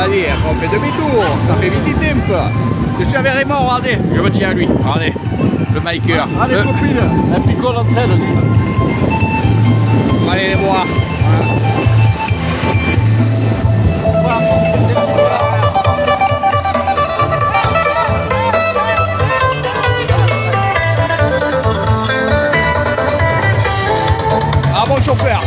c'est-à-dire qu'on fait demi-tour, ça fait visiter un peu. Je suis avec Raymond, regardez, je me tiens à lui, regardez, le Miker. Allez copine, la picole entre elles. Allez les voir. Ah bon chauffeur.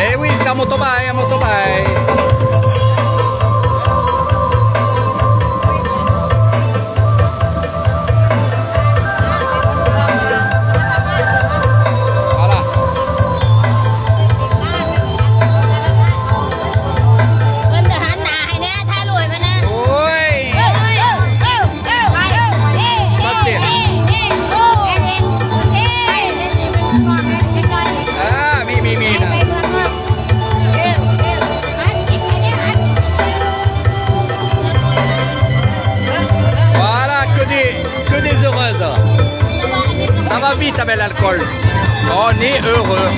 Eh oui, c'est un motorbike, un motorbike. Voilà. Oui. Ah, mi. Voilà, que des heureuses. Ça va vite avec l'alcool. On est heureux.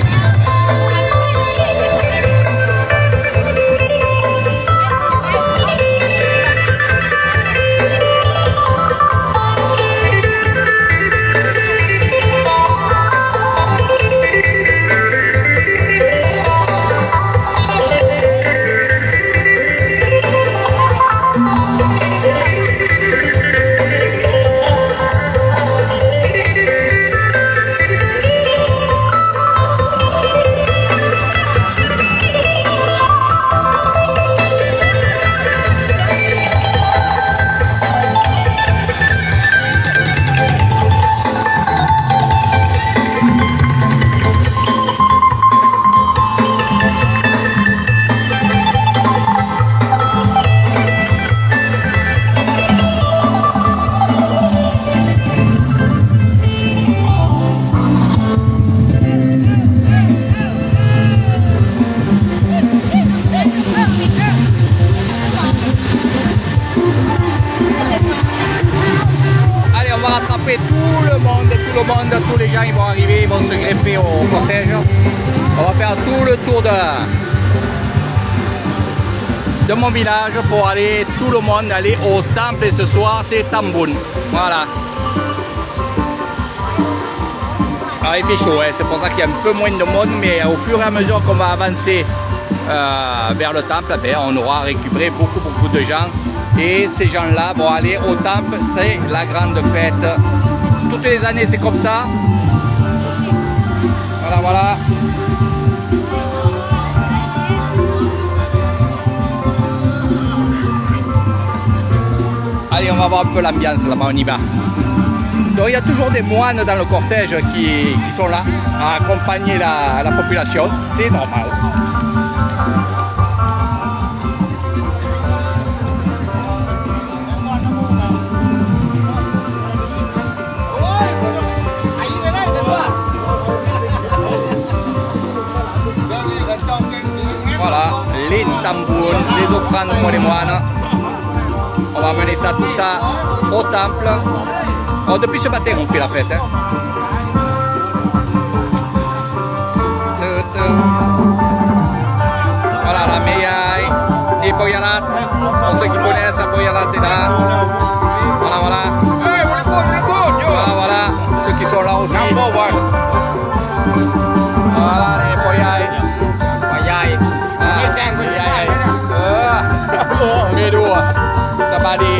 Allez, on va rattraper tout le monde, tous les gens ils vont arriver, ils vont se greffer au cortège. On va faire tout le tour de mon village pour aller, tout le monde aller au temple et ce soir c'est Tamboun. Voilà. Alors il fait chaud, hein, c'est pour ça qu'il y a un peu moins de monde, mais au fur et à mesure qu'on va avancer vers le temple, ben, on aura récupéré beaucoup de gens. Et ces gens-là vont aller au temple, c'est la grande fête. Toutes les années c'est comme ça. Voilà. Allez, on va voir un peu l'ambiance là-bas, on y va. Donc il y a toujours des moines dans le cortège qui sont là à accompagner la population, c'est normal. Voilà, les tambours, les offrandes pour les moines. On va amener ça, tout ça au temple. Oh, depuis ce matin, on fait la fête. Hein. Voilà, la meilleille, les boyarat. Pour ceux qui connaissent, la boyarat est là. Voilà. Voilà, ceux qui sont là aussi. Voilà, les boyailles. Sabadi.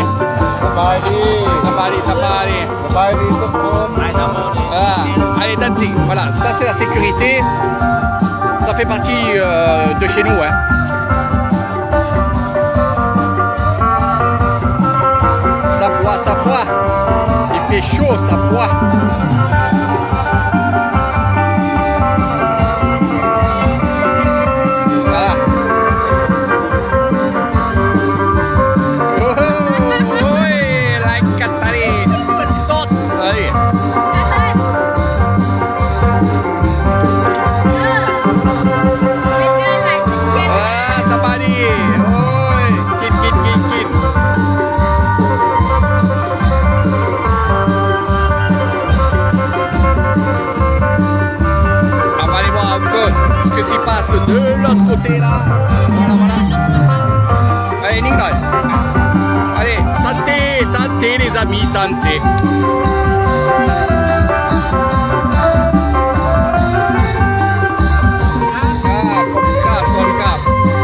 Allez, dancing. Voilà, ça c'est la sécurité. Ça fait partie de chez nous. Hein. Ça boit. Il fait chaud, ça boit. Oh, passe de l'autre côté là. Voilà, voilà. Allez, Nignol. Allez, santé, santé les amis, santé. Ah, complicato.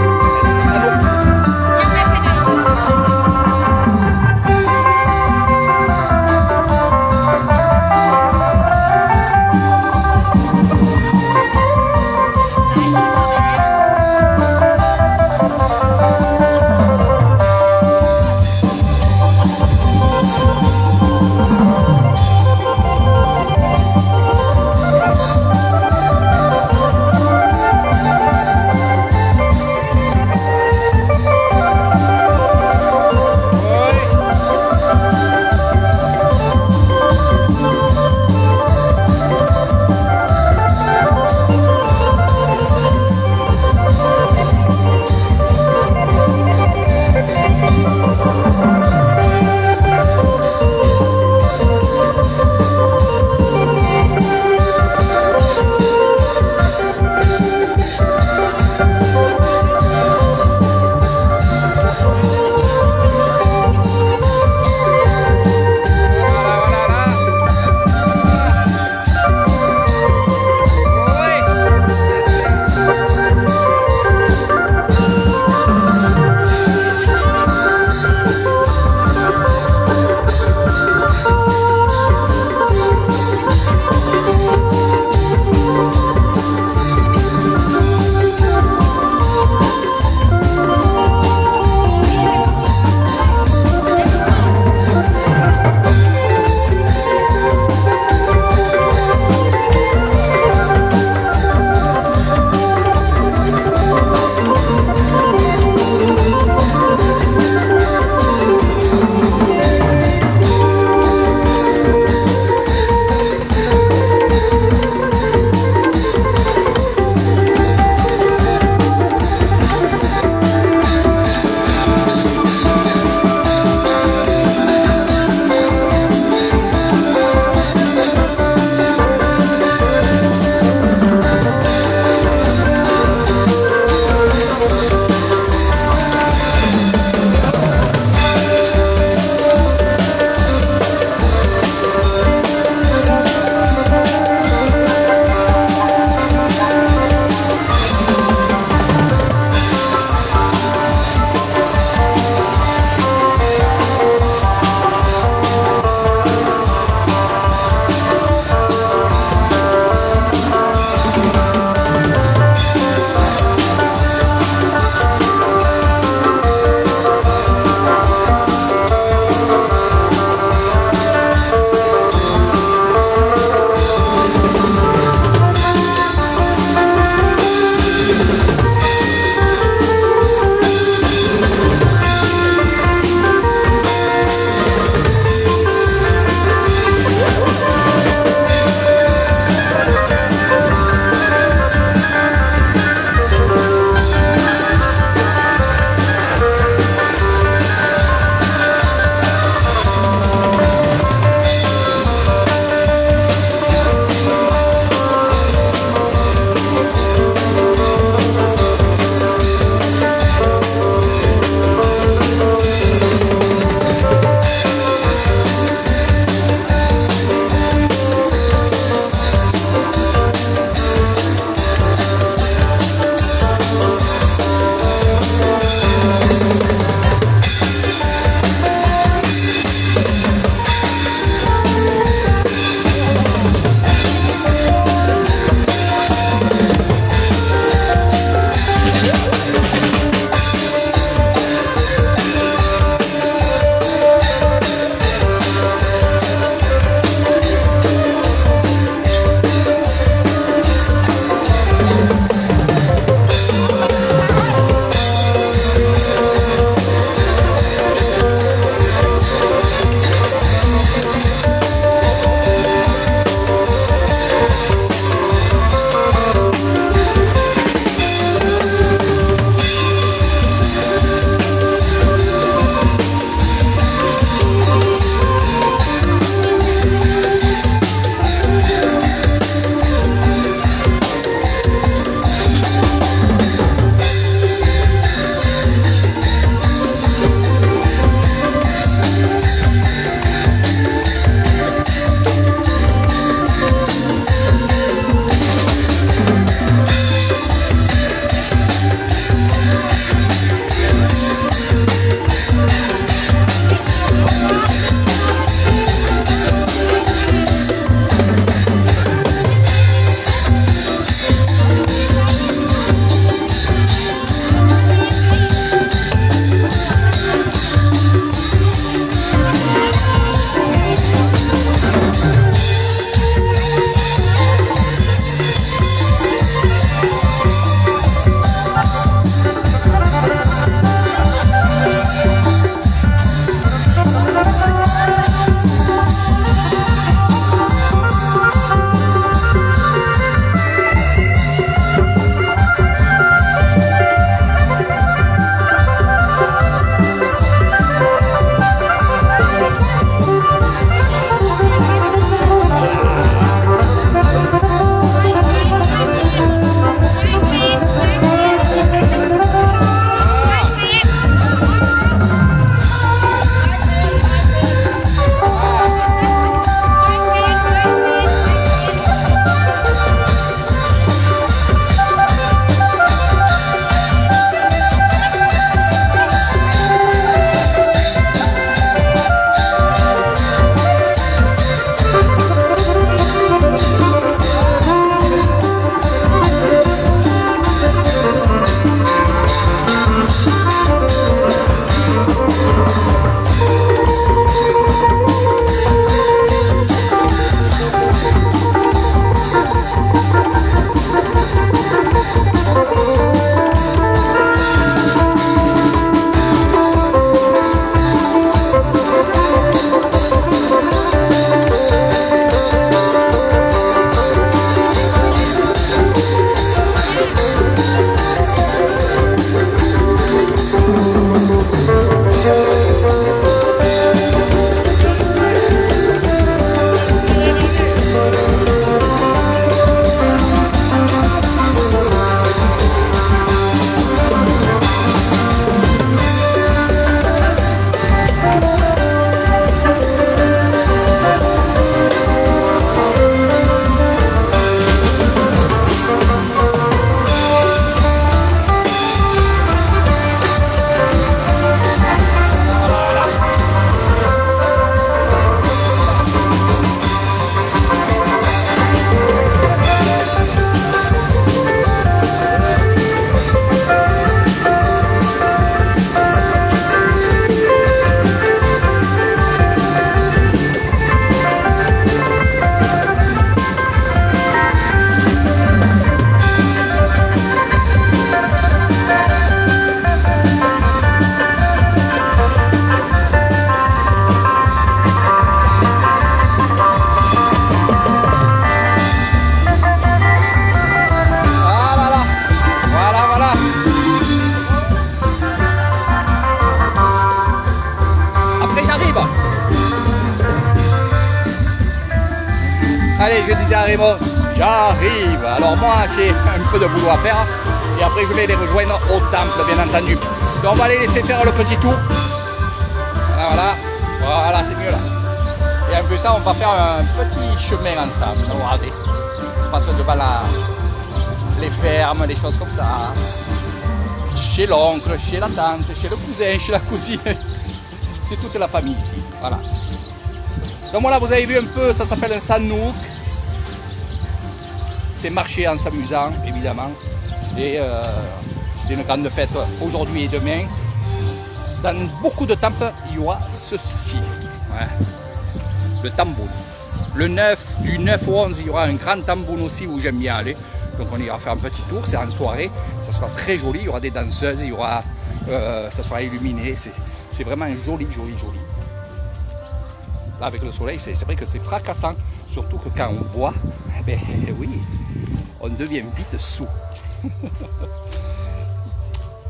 Allez, je disais à Raymond, j'arrive. Alors moi, j'ai un peu de boulot à faire. Et après, je vais les rejoindre au temple, bien entendu. Donc on va les laisser faire le petit tour. Voilà, c'est mieux là. Et en plus ça, on va faire un petit chemin ensemble. Regardez. On passe devant les fermes, des choses comme ça. Chez l'oncle, chez la tante, chez le cousin, chez la cousine. C'est toute la famille ici. Voilà. Donc voilà, vous avez vu un peu, ça s'appelle un sanouk. C'est marcher en s'amusant, évidemment. Et c'est une grande fête aujourd'hui et demain. Dans beaucoup de temples, il y aura ceci. Ouais. Le tambour. Du 9 au 11, il y aura un grand tambour aussi où j'aime bien aller. Donc on ira faire un petit tour, c'est en soirée. Ça sera très joli, il y aura des danseuses, il y aura, ça sera illuminé. C'est vraiment joli. Là avec le soleil, c'est vrai que c'est fracassant. Surtout que quand on boit, eh ben oui, on devient vite saoul.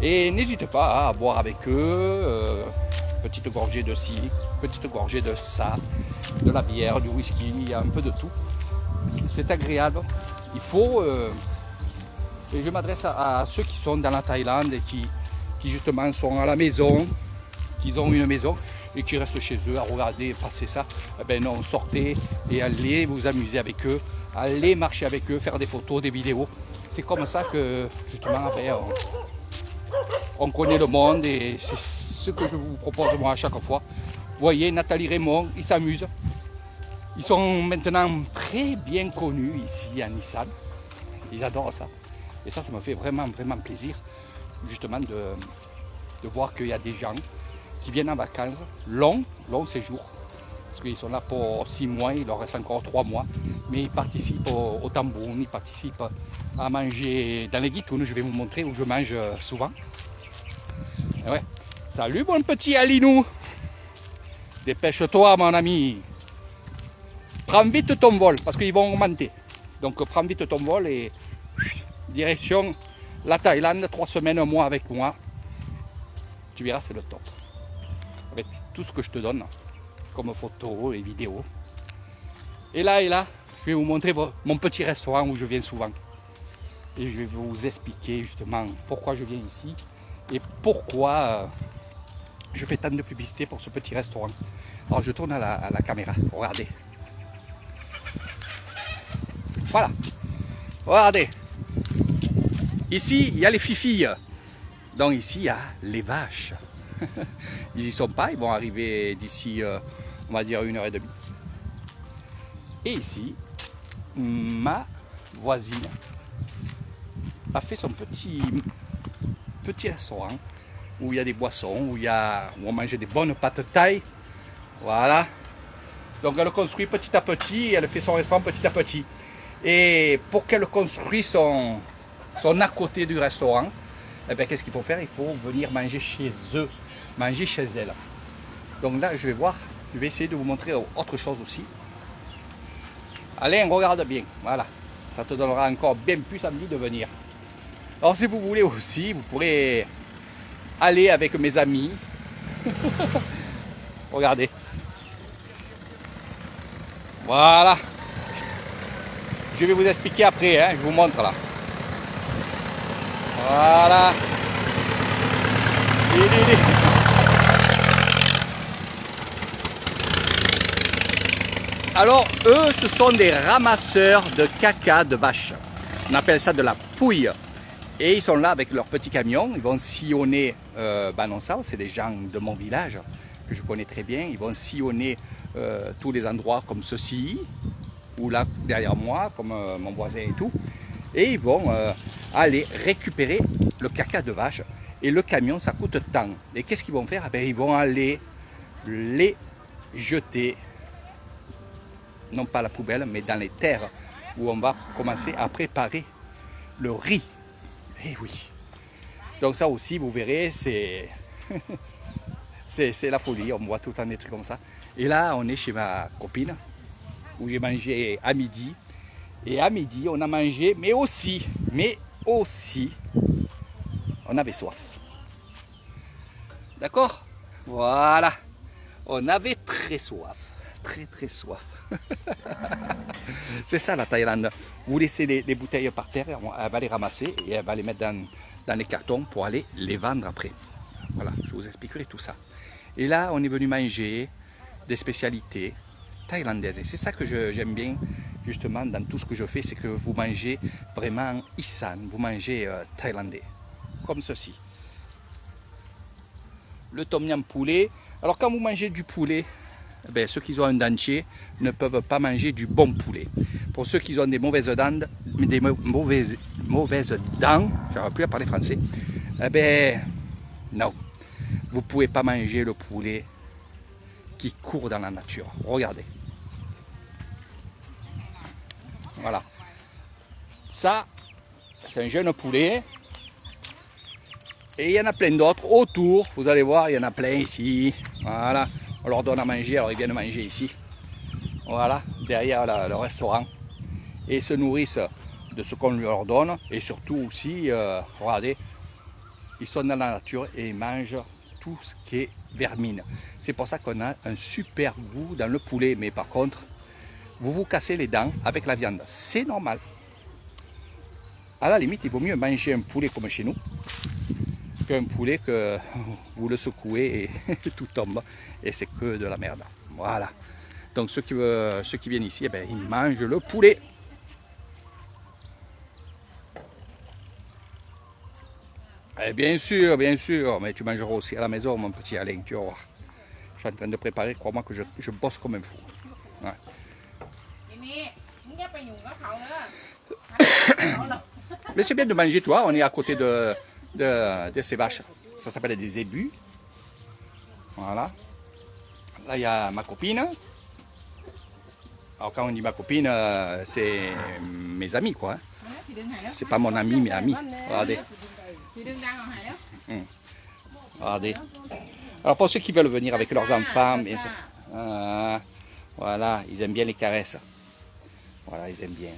Et n'hésitez pas à boire avec eux, petite gorgée de ci, petite gorgée de ça, de la bière, du whisky, il y a un peu de tout. C'est agréable. Il faut, et je m'adresse à ceux qui sont dans la Thaïlande et qui justement sont à la maison, qui ont une maison et qui restent chez eux à regarder passer ça. Eh ben non, sortez et allez vous amuser avec eux, allez marcher avec eux, faire des photos, des vidéos. C'est comme ça que justement on connaît le monde et c'est ce que je vous propose moi à chaque fois. Vous voyez, Nathalie Raymond, ils s'amusent. Ils sont maintenant très bien connus ici à Nissan. Ils adorent ça. Et ça me fait vraiment plaisir justement de voir qu'il y a des gens qui viennent en vacances, long séjour. Parce qu'ils sont là pour 6 mois, il leur reste encore 3 mois. Mais ils participent au tambour, ils participent à manger dans les guitounes. Je vais vous montrer où je mange souvent. Et ouais. Salut mon petit Alinou. Dépêche-toi mon ami. Prends vite ton vol parce qu'ils vont augmenter. Donc prends vite ton vol et direction la Thaïlande, 3 semaines, un mois avec moi. Tu verras, c'est le top. Avec tout ce que je te donne comme photos et vidéos. Et là, je vais vous montrer mon petit restaurant où je viens souvent. Et je vais vous expliquer justement pourquoi je viens ici et pourquoi je fais tant de publicité pour ce petit restaurant. Alors je tourne à la caméra, regardez. Voilà, regardez. Ici, il y a les fifilles. Donc ici, il y a les vaches. Ils n'y sont pas, ils vont arriver d'ici, on va dire, 1h30. Et ici, ma voisine a fait son petit restaurant où il y a des boissons, où on mange des bonnes pâtes thaï. Voilà. Donc elle construit petit à petit, elle fait son restaurant petit à petit. Et pour qu'elle construise son à côté du restaurant, eh bien, qu'est-ce qu'il faut faire? Il faut venir manger chez eux, manger chez elle. Donc là, je vais essayer de vous montrer autre chose aussi. Allez, regarde bien, voilà. Ça te donnera encore bien plus envie de venir. Alors si vous voulez aussi, vous pourrez aller avec mes amis. Regardez. Voilà. Je vais vous expliquer après, hein, je vous montre là. Voilà. Alors, eux, ce sont des ramasseurs de caca de vache. On appelle ça de la pouille. Et ils sont là avec leur petit camion. Ils vont sillonner Banonsao. C'est des gens de mon village que je connais très bien. Ils vont sillonner tous les endroits comme ceci, ou là derrière moi, comme mon voisin et tout. Et ils vont aller récupérer le caca de vache. Et le camion, ça coûte tant. Et qu'est-ce qu'ils vont faire? Ben, ils vont aller les jeter, non pas à la poubelle, mais dans les terres où on va commencer à préparer le riz. Eh oui. Donc ça aussi, vous verrez, c'est c'est la folie. On voit tout le temps des trucs comme ça. Et là, on est chez ma copine, où j'ai mangé à midi. Et à midi, on a mangé, mais aussi, on avait soif. D'accord? Voilà. On avait très soif. Très soif. C'est ça la Thaïlande. Vous laissez les bouteilles par terre, elle va les ramasser et elle va les mettre dans les cartons pour aller les vendre après. Voilà, je vous expliquerai tout ça. Et là, on est venu manger des spécialités thaïlandaises. Et c'est ça que j'aime bien justement dans tout ce que je fais, c'est que vous mangez vraiment Isan, vous mangez thaïlandais, comme ceci. Le tom yum poulet. Alors quand vous mangez du poulet, ben, ceux qui ont un dentier ne peuvent pas manger du bon poulet. Pour ceux qui ont des mauvaises dents, j'arrive plus à parler français, eh ben non, vous ne pouvez pas manger le poulet qui court dans la nature. Regardez. Voilà. Ça, c'est un jeune poulet. Et il y en a plein d'autres autour. Vous allez voir, il y en a plein ici. Voilà. On leur donne à manger, alors ils viennent manger ici. Voilà, derrière le restaurant. Et ils se nourrissent de ce qu'on leur donne. Et surtout aussi, regardez, ils sont dans la nature et ils mangent tout ce qui est vermine. C'est pour ça qu'on a un super goût dans le poulet. Mais par contre, vous vous cassez les dents avec la viande. C'est normal. À la limite, il vaut mieux manger un poulet comme chez nous qu'un poulet que vous le secouez et tout tombe. Et c'est que de la merde. Voilà. Donc ceux qui viennent ici, eh ben, ils mangent le poulet. Et bien sûr, mais tu mangeras aussi à la maison, mon petit Alain, tu vas voir. Je suis en train de préparer, crois-moi que je bosse comme un fou. Ouais. Mais c'est bien de manger, toi, on est à côté de ces vaches. Ça s'appelle des zébus. Voilà. Là, il y a ma copine. Alors quand on dit ma copine, c'est mes amis, quoi. C'est pas mon ami, mes amis. Regardez. Regardez. Alors pour ceux qui veulent venir avec leurs enfants, voilà, ils aiment bien les caresses. Voilà, ils aiment bien.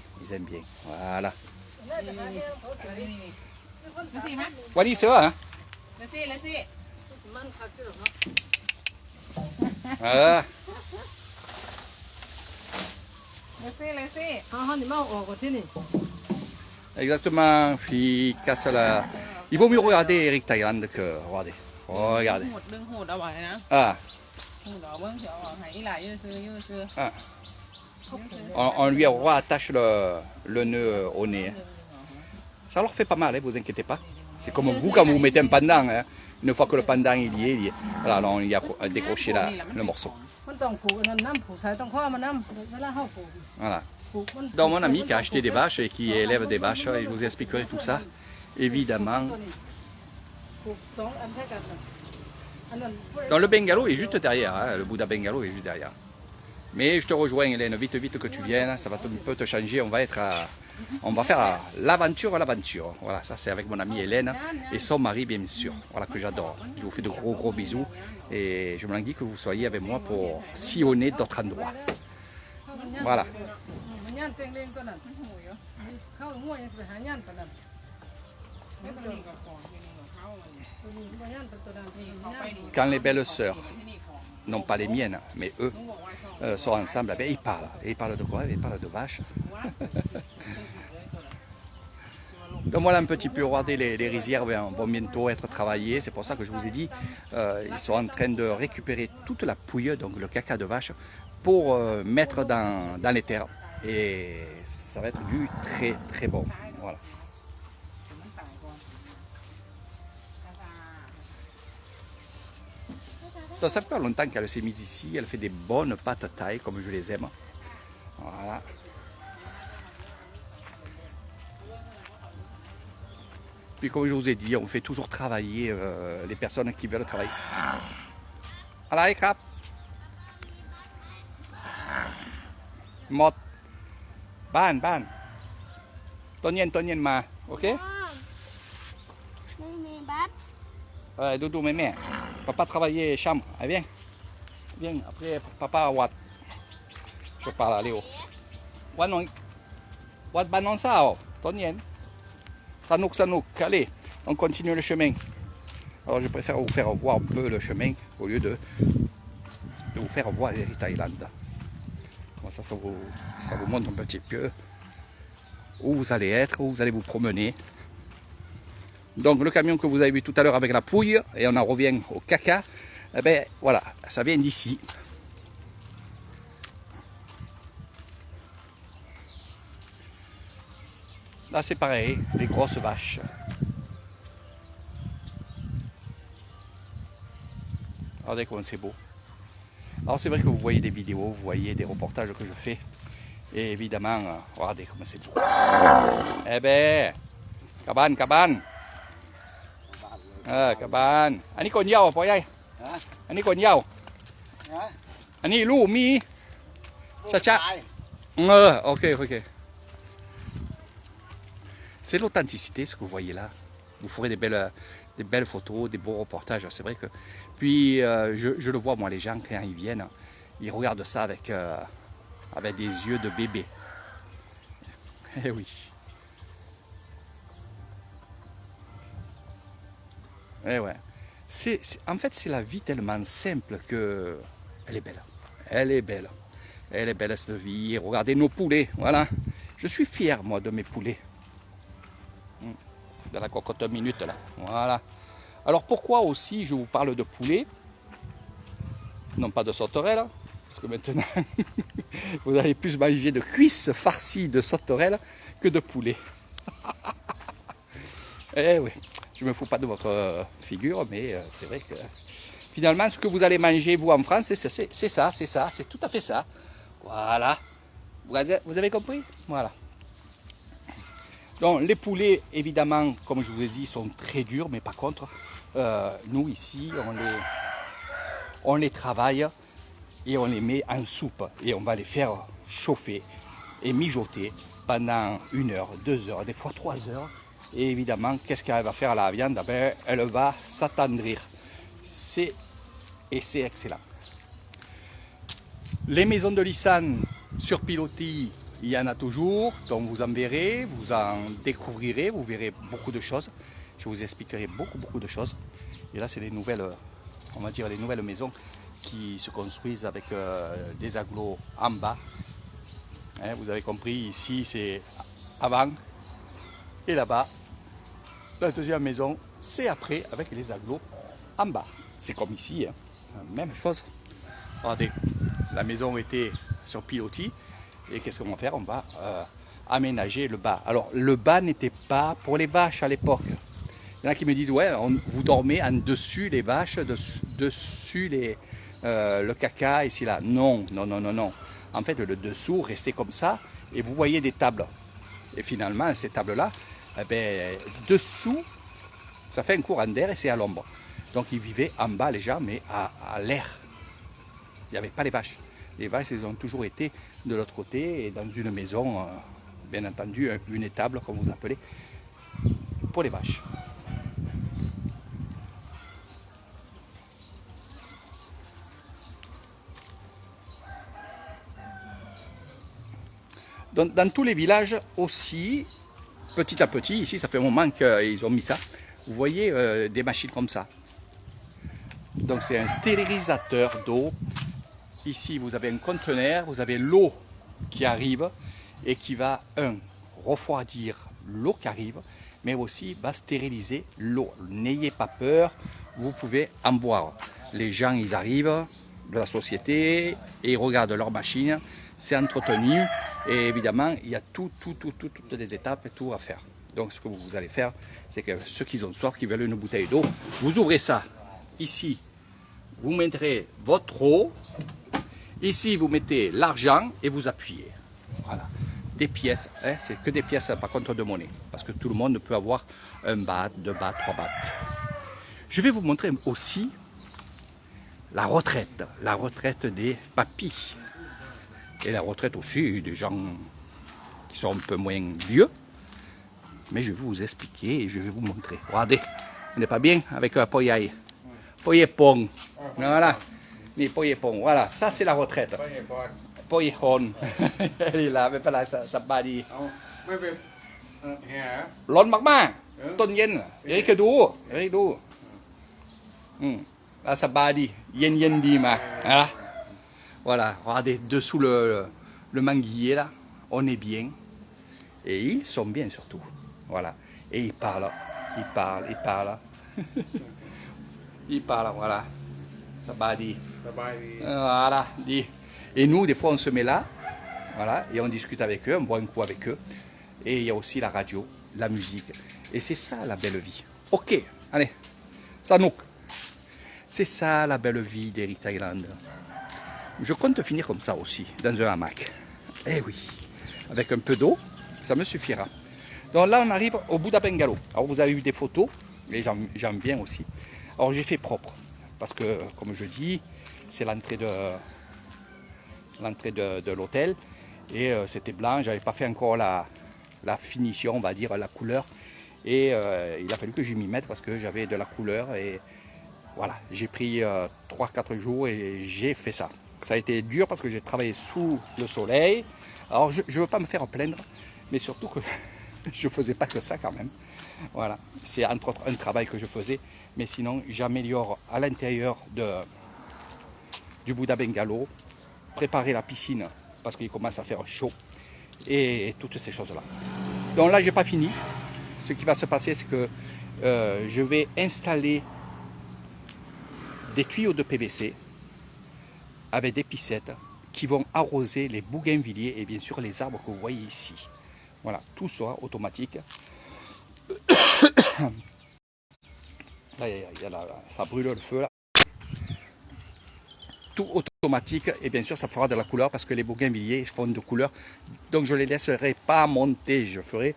Voilà. What is ça, hein? Voilà. Exactement, il casse la... Il vaut mieux regarder Eric Thaïlande que... Regardez. Regardez. Ah. Ah. On lui attache le nœud au nez. Ça leur fait pas mal, hein, vous inquiétez pas. C'est comme vous quand vous mettez un pendant. Hein. Une fois que le pendant il y est, voilà, alors on y a décroché le morceau. Voilà. Donc mon ami qui a acheté des vaches et qui élève des vaches, je vous expliquerai tout ça. Évidemment. Donc le bungalow est juste derrière, hein, le Bouddha bungalow est juste derrière. Mais je te rejoins Hélène, vite que tu viennes, ça va un peu te changer, on va faire l'aventure. Voilà, ça c'est avec mon amie Hélène et son mari bien sûr, voilà que j'adore. Je vous fais de gros bisous et je me languis que vous soyez avec moi pour sillonner d'autres endroits. Voilà. Quand les belles sœurs, non pas les miennes, mais eux, sont ensemble, eh bien, ils parlent de quoi? Ils parlent de vaches. Donc voilà un petit peu, regardez, les rizières vont bientôt être travaillées, c'est pour ça que je vous ai dit, ils sont en train de récupérer toute la pouille, donc le caca de vache, pour mettre dans les terres. Et ça va être du très bon. Voilà. Donc, ça fait longtemps qu'elle s'est mise ici, elle fait des bonnes pâtes thaï comme je les aime. Voilà. Puis comme je vous ai dit, on fait toujours travailler les personnes qui veulent travailler. Allez, crap. Mot. Ban. Tonien ma. Ok? Doudou, mémé. Papa travailler chambre. Allez, viens. Après, papa, what? Je parle à Léo. What banon ça, oh? Tonien. Sanouk. Allez, on continue le chemin. Alors, je préfère vous faire voir un peu le chemin au lieu de vous faire voir les Thaïlande. Bon, ça vous montre un petit peu où vous allez être, où vous allez vous promener. Donc le camion que vous avez vu tout à l'heure avec la pouille, et on en revient au caca, eh ben voilà, ça vient d'ici. Là c'est pareil, les grosses vaches. Regardez comment c'est beau. Alors c'est vrai que vous voyez des vidéos, vous voyez des reportages que je fais. Et évidemment, regardez comment c'est beau. Eh ben, cabane. Cabane. Anh còn nhau à, anh? Anh còn nhau. Anh lu mi. Cha. Ok. C'est l'authenticité, ce que vous voyez là. Vous ferez des belles photos, des beaux reportages. C'est vrai que. Puis, je le vois, moi, les gens, quand ils viennent, ils regardent ça avec des yeux de bébé. Eh oui. Eh ouais. En fait, c'est la vie tellement simple que elle est belle. Elle est belle cette vie. Regardez nos poulets, voilà. Je suis fier, moi, de mes poulets. De la cocotte minute, là. Voilà. Alors, pourquoi aussi je vous parle de poulet? Non pas de sauterelles, parce que maintenant, vous allez plus manger de cuisses farcies de sauterelles que de poulet. Eh oui. Je ne me fous pas de votre figure, mais c'est vrai que finalement, ce que vous allez manger, vous, en France, c'est ça, c'est tout à fait ça. Voilà. Vous avez compris? Voilà. Donc, les poulets, évidemment, comme je vous ai dit, sont très durs, mais par contre, nous, ici, on les travaille et on les met en soupe. Et on va les faire chauffer et mijoter pendant 1 heure, 2 heures, des fois 3 heures. Et évidemment, qu'est-ce qu'elle va faire à la viande? Ben, elle va s'attendrir. C'est excellent. Les maisons de Lissane sur pilotis, il y en a toujours. Donc vous en verrez, vous en découvrirez, vous verrez beaucoup de choses. Je vous expliquerai beaucoup de choses. Et là, c'est les nouvelles, on va dire les nouvelles maisons qui se construisent avec des agglos en bas. Hein, vous avez compris, ici c'est avant. Et là-bas, la deuxième maison, c'est après avec les agglos en bas. C'est comme ici, hein. Même chose. Regardez, la maison était sur pilotis. Et qu'est-ce qu'on va faire? On va aménager le bas. Alors, le bas n'était pas pour les vaches à l'époque. Il y en a qui me disent, ouais, vous dormez en dessus les vaches, dessus le caca, ici, là. Non. En fait, le dessous restait comme ça. Et vous voyez des tables. Et finalement, ces tables-là, eh ben, dessous, ça fait un courant d'air et c'est à l'ombre. Donc ils vivaient en bas les gens, mais à l'air. Il n'y avait pas les vaches. Les vaches, elles ont toujours été de l'autre côté et dans une maison, bien entendu, une étable, comme vous appelez, pour les vaches. Donc, dans tous les villages aussi, petit à petit, ici ça fait un moment qu'ils ont mis ça, vous voyez des machines comme ça. Donc c'est un stérilisateur d'eau. Ici vous avez un conteneur, vous avez l'eau qui arrive et qui va, refroidir l'eau qui arrive, mais aussi va stériliser l'eau. N'ayez pas peur, vous pouvez en boire. Les gens ils arrivent de la société et ils regardent leur machine, c'est entretenu. Et évidemment, il y a toutes les étapes et tout à faire. Donc ce que vous allez faire, c'est que ceux qui ont soif, qui veulent une bouteille d'eau, vous ouvrez ça. Ici, vous mettrez votre eau. Ici, vous mettez l'argent et vous appuyez. Voilà. Des pièces, hein, c'est que des pièces par contre de monnaie. Parce que tout le monde peut avoir 1 baht, 2 bahts, 3 bahts. Je vais vous montrer aussi la retraite des papis. Et la retraite aussi des gens qui sont un peu moins vieux. Mais je vais vous expliquer et je vais vous montrer. Regardez, on n'est pas bien avec Poyai. Poyepong. Voilà. Mais Poyepong. Voilà, ça c'est la retraite. Poyehon. Elle est là, mais pas là, ça bat dit. Lon Magma. Ton Yen. Eric Dou. Là, ça bat dit. Yen dit ma. Voilà. Voilà, regardez, dessous le manguier là, on est bien. Et ils sont bien surtout. Voilà. Et ils parlent, ils parlent, ils parlent. Ils parlent, voilà. Ça va dire. Voilà, dit. Et nous, des fois, on se met là, voilà, et on discute avec eux, on boit un coup avec eux. Et il y a aussi la radio, la musique. Et c'est ça la belle vie. Ok, allez, Sanouk. C'est ça la belle vie d'Eric Thaïlande. Je compte finir comme ça aussi, dans un hamac. Eh oui, avec un peu d'eau, ça me suffira. Donc là, on arrive au Bouddha Bungalow. Alors vous avez eu des photos, et j'en viens aussi. Alors j'ai fait propre, parce que, comme je dis, c'est l'entrée de l'hôtel. Et c'était blanc, j'avais pas fait encore la finition, on va dire, la couleur. Et il a fallu que je m'y mette parce que j'avais de la couleur. Et voilà, j'ai pris 3-4 jours et j'ai fait ça. Ça a été dur parce que j'ai travaillé sous le soleil. Alors je ne veux pas me faire plaindre, mais surtout que je ne faisais pas que ça quand même. Voilà, c'est entre autres un travail que je faisais, mais sinon j'améliore à l'intérieur du Bouddha Bungalow, préparer la piscine parce qu'il commence à faire chaud et toutes ces choses-là. Donc là, j'ai pas fini. Ce qui va se passer, c'est que je vais installer des tuyaux de PVC avec des piscettes qui vont arroser les bougainvilliers et bien sûr les arbres que vous voyez ici. Voilà, tout sera automatique. Là, ça brûle le feu là. Tout automatique et bien sûr ça fera de la couleur parce que les bougainvilliers font de couleur. Donc je ne les laisserai pas monter, je ferai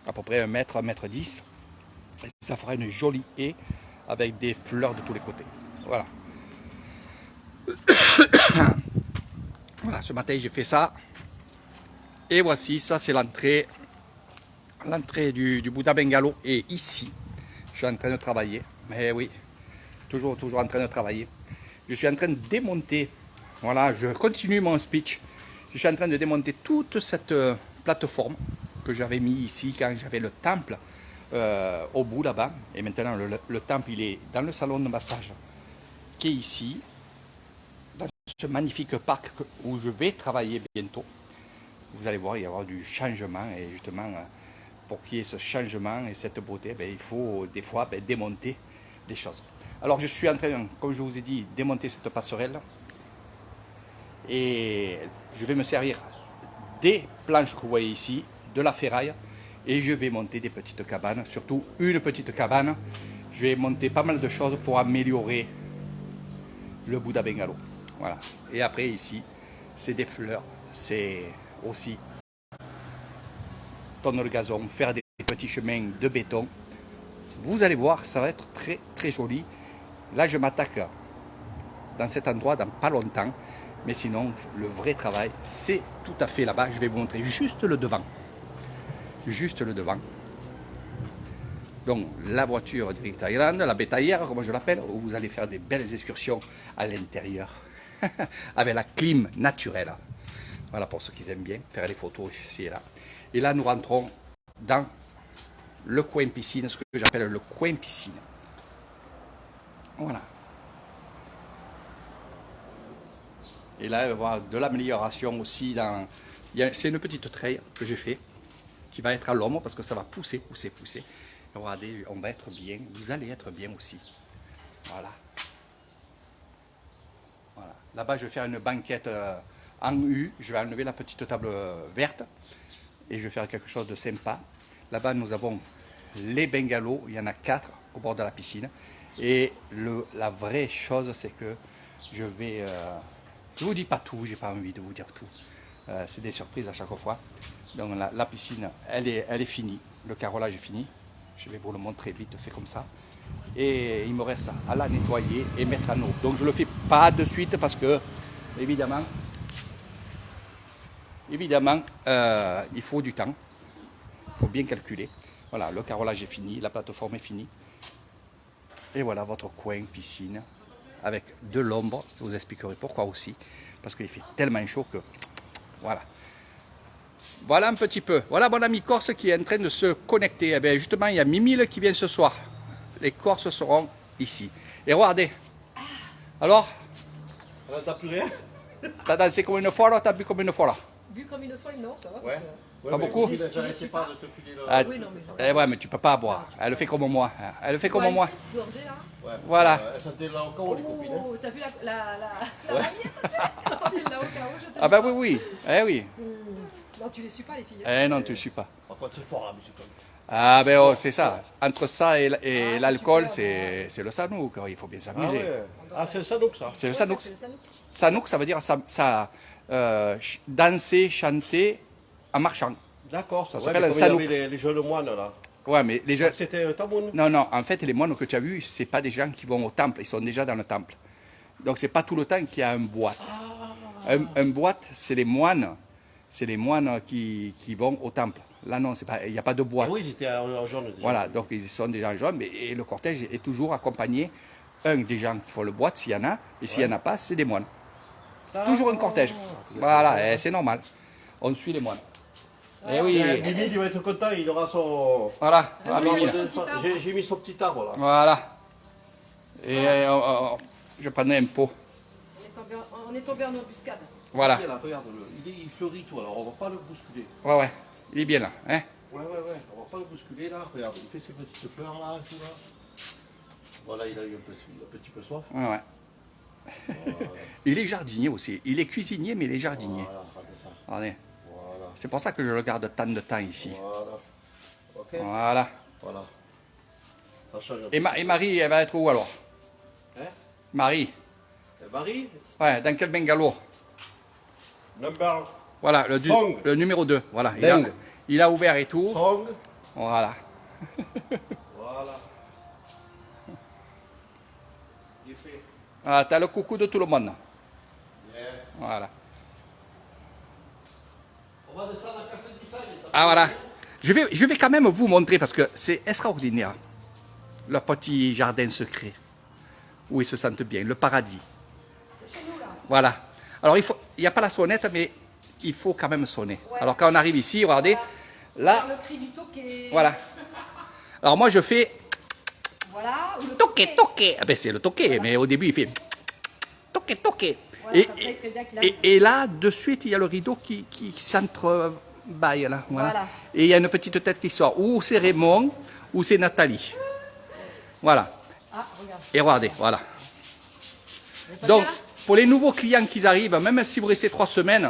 à peu près 1 mètre, 1,10 m. Ça fera une jolie haie avec des fleurs de tous les côtés. Voilà. Voilà, ce matin j'ai fait ça. Et voici, ça c'est l'entrée. L'entrée du Bouddha Bungalow est ici. Je suis en train de travailler. Mais oui, toujours en train de travailler. Je suis en train de démonter. Voilà, je continue mon speech. Je suis en train de démonter toute cette plateforme que j'avais mis ici quand j'avais le temple au bout là-bas. Et maintenant, le temple, il est dans le salon de massage qui est ici, dans ce magnifique parc où je vais travailler bientôt. Vous allez voir, il va y avoir du changement. Et justement, pour qu'il y ait ce changement et cette beauté, il faut des fois démonter des choses. Alors, je suis en train, comme je vous ai dit, démonter cette passerelle. Et je vais me servir des planches que vous voyez ici, de la ferraille, et je vais monter des petites cabanes, surtout une petite cabane. Je vais monter pas mal de choses pour améliorer le Bouddha Bungalow. Voilà. Et après ici, c'est des fleurs, c'est aussi tondre le gazon, faire des petits chemins de béton. Vous allez voir, ça va être très très joli. Là, je m'attaque dans cet endroit dans pas longtemps. Mais sinon, le vrai travail, c'est tout à fait là-bas. Je vais vous montrer juste le devant. Juste le devant. Donc, la voiture d'Eric Thaïlande, la bétaillère, comme je l'appelle, où vous allez faire des belles excursions à l'intérieur. Avec la clim naturelle. Voilà, pour ceux qui aiment bien faire des photos ici et là. Et là, nous rentrons dans le coin piscine, ce que j'appelle le coin piscine. Voilà. Et là, il va y avoir de l'amélioration aussi. C'est une petite treille que j'ai fait, qui va être à l'ombre parce que ça va pousser. Regardez, on va être bien, vous allez être bien aussi. Voilà. Voilà. Là-bas, je vais faire une banquette en U. Je vais enlever la petite table verte et je vais faire quelque chose de sympa. Là-bas, nous avons les bungalows. Il y en a 4 au bord de la piscine. Et la vraie chose, c'est que je vais... je ne vous dis pas tout, j'ai pas envie de vous dire tout. C'est des surprises à chaque fois. Donc la piscine, elle est finie. Le carrelage est fini. Je vais vous le montrer vite, fait comme ça. Et il me reste à la nettoyer et mettre en eau. Donc je ne le fais pas de suite parce que, évidemment, il faut du temps. Il faut bien calculer. Voilà, le carrelage est fini, la plateforme est finie. Et voilà votre coin piscine avec de l'ombre. Je vous expliquerai pourquoi aussi. Parce qu'il fait tellement chaud que... Voilà. Voilà un petit peu. Voilà mon ami Corse qui est en train de se connecter. Eh bien, justement, il y a Mimile qui vient ce soir. Les Corses seront ici. Et regardez. Alors t'as plus rien? T'as dansé comme une folle, t'as bu comme une folle. Bu comme une folle, non, ça va. Ouais. parce Pas mais beaucoup. il Tu les t'intéressait suis pas pas de te filer le... Ah, Oui, non, mais j'en- eh ouais, mais tu peux pas boire. Elle le fait comme moi. Elle le fait comme moi. Gorgée, là. Ouais. Voilà. Elle sentait là encore, les copines. Hein. Oh, t'as vu la mamie à côté? Elle sentait là au chaos, je te Ah dis bah pas. oui, oui. Eh oui. Non, tu les suis pas, les filles. Eh non, tu ne suis pas. Par contre, c'est fort la musique. Quand même. Ah ben oh, c'est ça. Entre ça et c'est l'alcool, super, c'est le sanouk. Il faut bien Ah s'amuser. ouais. Ah, c'est ça donc ça. C'est le Ouais, sanouk. c'est le sanouk. Sanouk, ça veut dire danser, chanter en marchant. D'accord. Ça Ouais, s'appelle mais un comme il y sanouk. avait les jeunes moines là. Ouais, mais les jeunes. C'était un tamoun. Non, non, en fait, les moines que tu as vus, c'est pas des gens qui vont au temple, ils sont déjà dans le temple. Donc, c'est pas tout le temps qu'il y a un boîte. Un boîte, c'est les moines qui vont au temple. Là, non, il n'y a pas de Ah boîte. oui, ils étaient en jaune déjà. Voilà, donc ils sont déjà en jaune, mais et le cortège est toujours accompagné, des gens qui font le boîte, s'il y en a, et s'il n'y en a pas, c'est des moines. Toujours un cortège. Voilà, c'est normal. On suit les moines. Eh oui, Bibi, il va être content, il aura son... voilà. Ah, Ah, oui, Bibi. oui. Son petit arbre. J'ai mis son petit arbre là. Voilà. Et je prenais un pot. On est tombé en embuscade. Voilà. Là, regarde-le, il fleurit tout, alors on va pas le bousculer. Ouais, ouais. Il est bien là. Hein? Ouais, on va pas le bousculer là, regarde, il fait ses petites fleurs là, tout là. Voilà, il a eu un petit peu soif. Ouais, ouais. Il est jardinier aussi. Il est cuisinier, mais il est jardinier. Voilà, regarde ça. Regardez. Voilà, C'est pour ça que je le garde tant de temps ici. voilà. Ok. Voilà. Voilà. Ça change un peu. Et Marie, elle va être où alors? Hein? Marie. Marie, Ouais, dans quel bungalow? number Voilà, Song. le numéro 2. Voilà. Dingue. Il a ouvert et tout. song. Voilà. Voilà. Il est fait. Voilà, t'as le coucou de tout le monde. Yeah. Voilà. On va descendre à Castel du Sal. Ah voilà. Je vais quand même vous montrer parce que c'est extraordinaire. Leur petit jardin secret. Où ils se sentent bien. Le paradis. C'est chez nous, là. Voilà. Alors il n'y a pas la sonnette, mais il faut quand même sonner. Ouais. Alors quand on arrive ici, regardez, là, Par le cri du toqué. voilà. Alors moi je fais Voilà. Ou le toqué, toqué. Ah ben c'est le toqué, mais au début il fait toqué, toqué. Voilà, comme ça, il fait bien qu'il a- Et là, de suite, il y a le rideau qui s'entrebaille là. Voilà. Voilà. Et il y a une petite tête qui sort. Ou c'est Raymond, ou c'est Nathalie. Voilà. Ah, regarde. Et regardez, voilà. Pas Donc, bien, là pour les nouveaux clients qui arrivent, même si vous restez 3 semaines,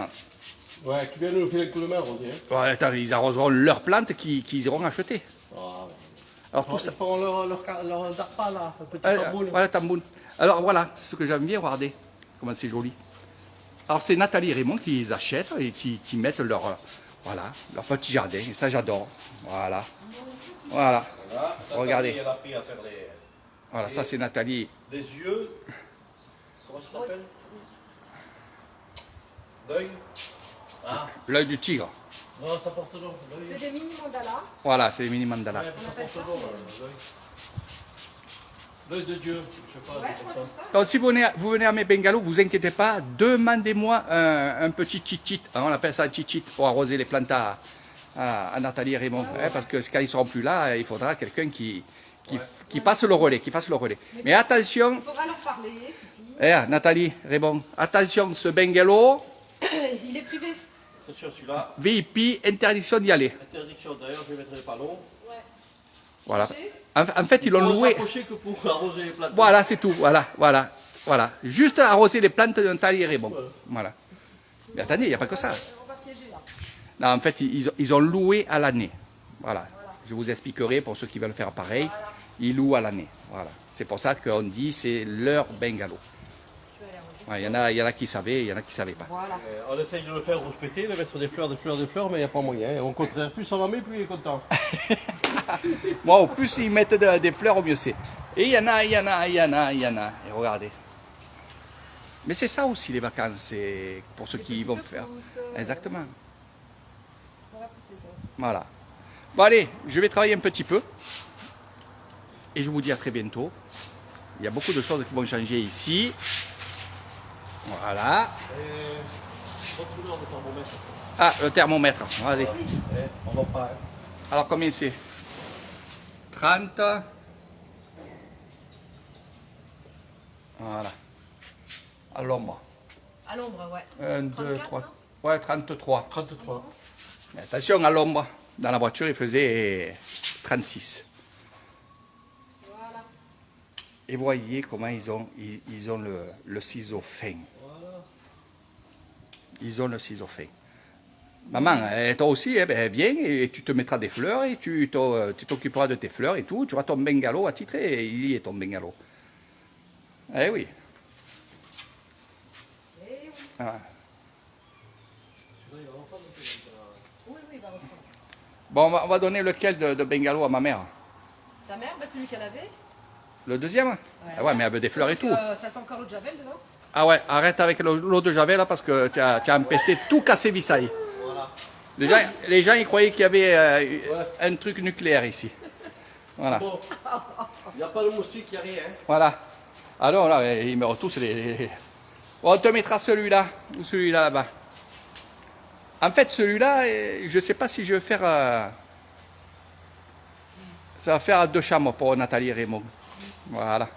Ouais, qui vient nous faire un coup de main, on dit. Hein. ouais, attends, ils arroseront leurs plantes qu'ils iront acheter. Ah, Alors tout ils ça. font leur darpa là, un petit tambour. Voilà, tambour. Alors voilà, c'est ce que j'aime bien, regardez comment c'est joli. Alors c'est Nathalie et Raymond qui les achètent et qui mettent leur petit jardin. Et ça j'adore. Voilà. Voilà. Voilà, Regardez. Elle a appris à faire Voilà, ça c'est Nathalie. des yeux. Comment ça s'appelle? L'œil. Ah, L'œil du tigre. non, ça porte nom. L'œil. C'est des mini mandalas. Voilà, c'est les mini mandalas. Ouais, ça porte nom, l'œil. L'œil de Dieu, je sais pas. Ouais, c'est je crois comme que c'est ça. Donc si vous venez à mes bungalows, vous inquiétez pas, demandez-moi un petit chichit. On appelle ça un chichit pour arroser les plantes à Nathalie et Raymond. Hein, parce que quand ils seront plus là, il faudra quelqu'un qui passe le relais, Mais attention, Il faudra leur parler, Fifi. Nathalie, Raymond, attention, ce bungalow, Il est privé. Attention, celui-là. VIP, interdiction d'y aller. Interdiction, d'ailleurs, je vais mettre les panneaux. Ouais. Voilà. J'ai- En fait, ils l'ont Pour loué. s'approcher que pour arroser les plantes. Voilà, c'est tout. Voilà. Juste arroser les plantes de Nathalie et Raymond. Voilà. Mais attendez, il n'y a pas que ça. On va piéger là. Non, en fait, ils ont loué à l'année. Voilà. Je vous expliquerai pour ceux qui veulent faire pareil. Ils louent à l'année. Voilà. C'est pour ça qu'on dit c'est leur bungalow. Ouais, il y en a qui savaient, il y en a qui ne savaient pas. Voilà. On essaye de le faire respecter, de mettre des fleurs, mais il n'y a pas moyen. Au contraire, plus on en met, plus il est content. Moi, au plus ils mettent des fleurs, au mieux c'est. Et il y en a. Et regardez. Mais c'est ça aussi les vacances, c'est pour ceux qui vont faire. Exactement. Ça va pousser ça. Voilà. Bon allez, je vais travailler un petit peu. Et je vous dis à très bientôt. Il y a beaucoup de choses qui vont changer ici. Voilà. Toujours de thermomètre. Ah, le thermomètre. Allez. On va pas. Hein. Alors combien c'est? 30. Voilà. À l'ombre. À l'ombre, ouais. 1, 2, 34, 3. non Ouais, 33. 33. Mais attention à l'ombre. Dans la voiture, il faisait 36. Voilà. Et voyez comment ils ont le ciseau fin. Ils ont le ciseau fin. Maman, toi aussi, eh ben, viens et tu te mettras des fleurs et tu t'occuperas de tes fleurs et tout. Tu auras ton bungalow attitré et il y est ton bungalow. Eh oui. Eh oui. Ah. Oui, oui, il va reprendre. Bon, on va donner lequel de bungalow à ma mère? Ta mère, bah, celui qu'elle avait. Le deuxième? Ah ouais, mais elle veut des fleurs et tout. Ça sent encore l'eau de Javel dedans. Ah ouais, arrête avec l'eau de Javel là parce que tu as empesté tout cassé Vissailles. Voilà. Les gens ils croyaient qu'il y avait un truc nucléaire ici. Voilà. Bon, il n'y a pas de moustique, il n'y a rien. Hein. Voilà. Alors là, ils meurent tous les... Bon, on te mettra celui-là ou celui-là là-bas. En fait, celui-là, je ne sais pas si je vais faire... Ça va faire 2 chambres pour Nathalie et Raymond. Voilà.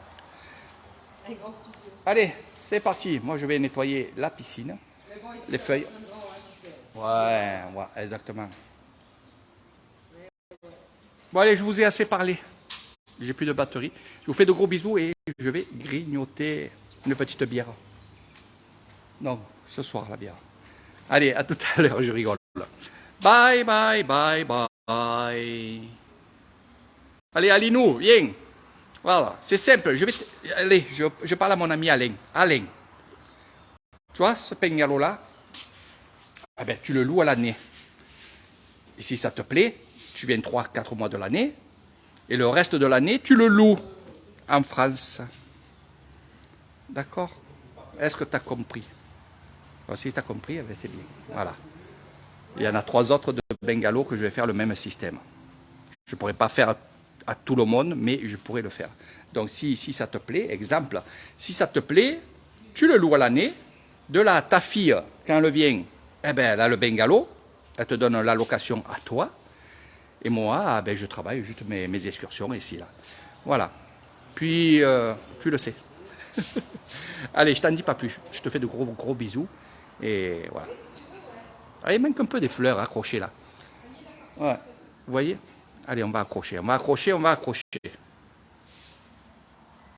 Un grand studio. Allez, c'est parti. Moi, je vais nettoyer la piscine. Mais bon, ici, Les feuilles. c'est un grand, hein, donc, Ouais, exactement. Bon, allez, je vous ai assez parlé. J'ai plus de batterie. Je vous fais de gros bisous et je vais grignoter une petite bière. Non, ce soir, la bière. Allez, à tout à l'heure, je rigole. Bye, bye, bye, bye. Allez, Alinou, viens. Voilà, c'est simple. Allez, je parle à mon ami Alain. Alain, tu vois ce bungalow-là, eh ben, tu le loues à l'année. Et si ça te plaît, tu viens 3-4 mois de l'année. Et le reste de l'année, tu le loues en France. D'accord? Est-ce que tu as compris? Alors, si tu as compris, eh ben, c'est bien. Voilà. Il y en a 3 autres de bungalows que je vais faire le même système. Je ne pourrais pas faire à tout le monde, mais je pourrais le faire. Donc, si ça te plaît, exemple, si ça te plaît, tu le loues à l'année. De là, ta fille, quand elle vient, eh ben, elle a le bungalow, elle te donne la location à toi. Et moi, ben, je travaille juste mes excursions ici, là. Voilà. Puis, tu le sais. Allez, je t'en dis pas plus. Je te fais de gros bisous. Et voilà. Ah, il manque un peu des fleurs accrochées là. Ouais. Vous voyez? Allez, on va accrocher. On va accrocher.